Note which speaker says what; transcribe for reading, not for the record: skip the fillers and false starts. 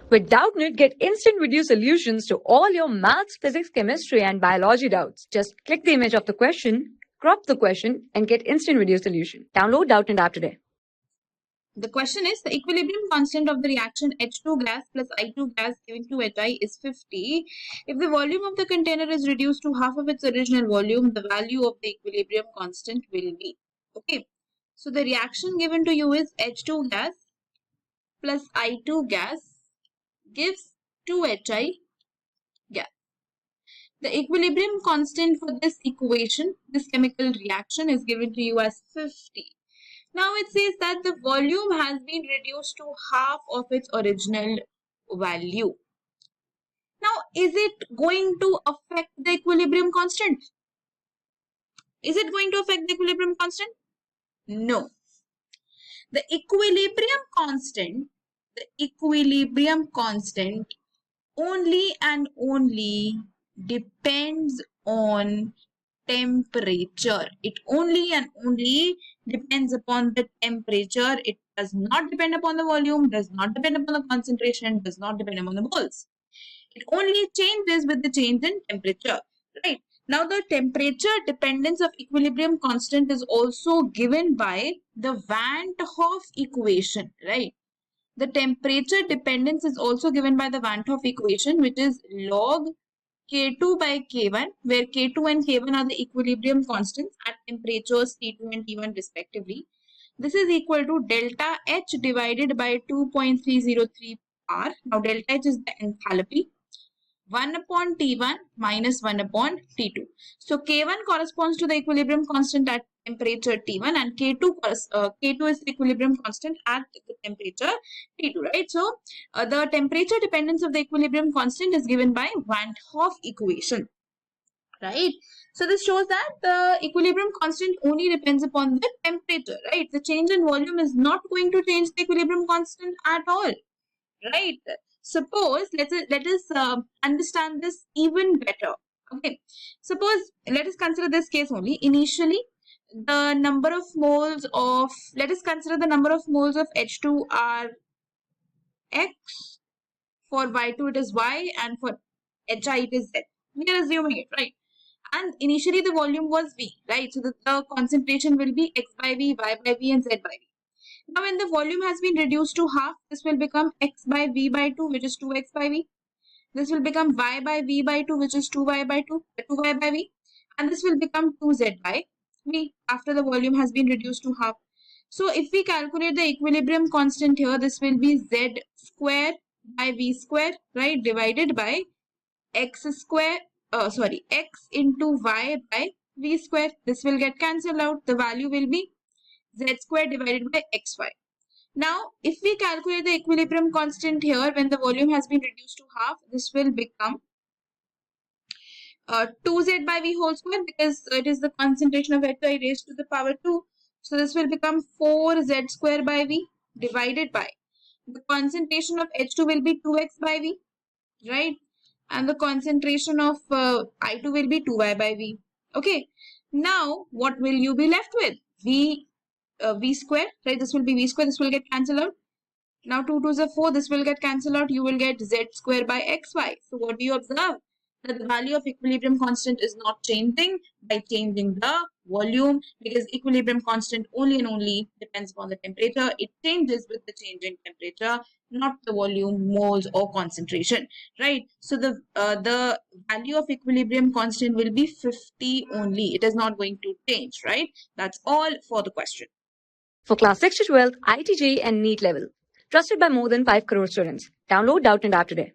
Speaker 1: With Doubtnut, get instant video solutions to all your maths, physics, chemistry, and biology doubts. Just click the image of the question, crop the question, and get instant video solution. Download Doubtnut app today.
Speaker 2: The question is, the equilibrium constant of the reaction H2 gas plus I2 gas given to HI is 50. If the volume of the container is reduced to half of its original volume, the value of the equilibrium constant will be. Okay. So the reaction given to you is H2 gas plus I2 gas gives 2HI gas. The equilibrium constant for this equation, this chemical reaction, is given to you as 50. Now it says that the volume has been reduced to half of its original value. Now, is it going to affect the equilibrium constant? Is it going to affect the equilibrium constant? No. The equilibrium constant only and only depends on temperature. It only and only depends upon the temperature. It does not depend upon the volume, does not depend upon the concentration, does not depend upon the moles. It only changes with the change in temperature, right? Now, the temperature dependence of equilibrium constant is also given by the Van 't Hoff equation, right? The temperature dependence is also given by the Van 't Hoff equation, which is log K2 by K1, where K2 and K1 are the equilibrium constants at temperatures T2 and T1 respectively. This is equal to delta H divided by 2.303 R. Now, delta H is the enthalpy. 1 upon T1 minus 1 upon T2. So, K1 corresponds to the equilibrium constant at temperature T1 and K2 is the equilibrium constant at the temperature T2, right? So, the temperature dependence of the equilibrium constant is given by Van 't Hoff equation, right? So, this shows that the equilibrium constant only depends upon the temperature, right? The change in volume is not going to change the equilibrium constant at all, right? Suppose, let us understand this even better. Okay, suppose, let us consider this case only. Initially, the number of moles of, let us consider the number of moles of H2 are X, for Y2 it is Y, and for HI it is Z. We are assuming it, right? And initially the volume was V, right? So the concentration will be X by V, Y by V, and Z by V. Now, when the volume has been reduced to half, this will become X by V by 2, which is 2X by V. This will become Y by V by 2, which is 2Y by 2Y by V. And this will become 2Z by V after the volume has been reduced to half. So, if we calculate the equilibrium constant here, this will be Z square by V square, right, divided by X square, X into Y by V square. This will get cancelled out. The value will be Z square divided by XY. Now, if we calculate the equilibrium constant here, when the volume has been reduced to half, this will become 2Z by V whole square, because it is the concentration of HI raised to the power 2. So, this will become 4Z square by V divided by the concentration of H2 will be 2X by V, right? And the concentration of I2 will be 2Y by V. Okay. Now, what will you be left with? V square, right? This will be V square. This will get cancelled out. Now, 2 2s are 4. This will get cancelled out. You will get Z square by XY. So, what do you observe? That the value of equilibrium constant is not changing by changing the volume, because equilibrium constant only and only depends upon the temperature. It changes with the change in temperature, not the volume, moles, or concentration, right? So, the value of equilibrium constant will be 50 only. It is not going to change, right? That's all for the question.
Speaker 1: For class 6 to 12, IIT JEE and NEET level. Trusted by more than 5 crore students. Download Doubtnut app today.